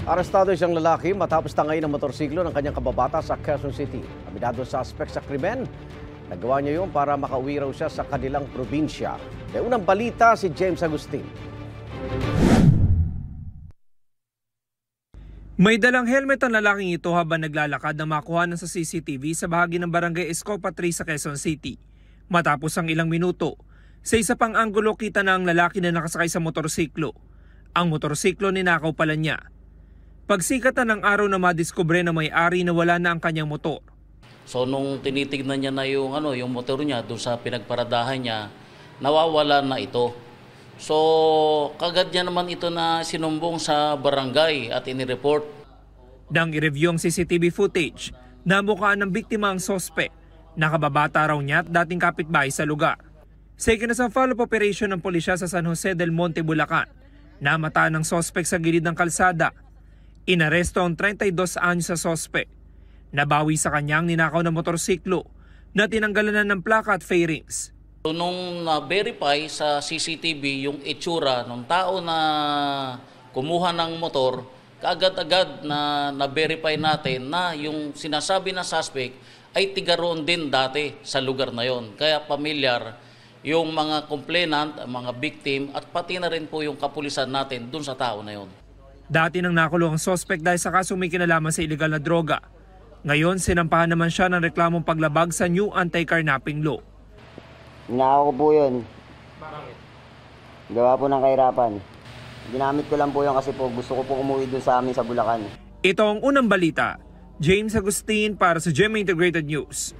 Arestado isang lalaki matapos tangay ng motorsiklo ng kanyang kababata sa Quezon City. Aminado suspect sa krimen. Nagawa niya yun para makauwi raw siya sa kanilang probinsya. May unang balita si James Agustin. May dalang helmet ang lalaking ito habang naglalakad na makuha sa CCTV sa bahagi ng Barangay Escopa 3 sa Quezon City. Matapos ang ilang minuto, sa isa pang anggulo kita na ang lalaki na nakasakay sa motorsiklo. Ang motorsiklo ninakaw pala niya. Pagsikat na ng araw na madiskubre na may-ari na wala na ang kanyang motor. So nung tinitignan niya na yung motor niya doon sa pinagparadahan niya, nawawala na ito. So kagad niya naman ito na sinumbong sa barangay at inireport. Nang i-review ang CCTV footage, namukhaan ng biktima ang sospek. Nakababata raw niya at dating kapitbahay sa lugar. Sa ikinasang follow-up operation ng pulisya sa San Jose del Monte, Bulacan, namataan ng sospek sa gilid ng kalsada. Inaresto ang 32 anyos sa sospek. Nabawi sa kanyang ninakaw na motorsiklo na tinanggalan na ng plaka at fairings. So, nung na-verify sa CCTV yung itsura ng tao na kumuha ng motor, kaagad-agad na na-verify natin na yung sinasabi na suspect ay tiga roon din dati sa lugar na yon. Kaya pamilyar yung mga complainant, mga victim at pati na rin po yung kapulisan natin dun sa tao na yon. Dati nang nakulong ang suspect dahil sa kasong may kinalaman sa illegal na droga. Ngayon, sinampahan naman siya ng reklamong paglabag sa new anti-carnapping law. Ninakaw ko po yun. Gawa po ng kahirapan. Ginamit ko lang po yun kasi po gusto ko po umuwi doon sa amin sa Bulacan. Ito ang unang balita. James Agustin para sa GMA Integrated News.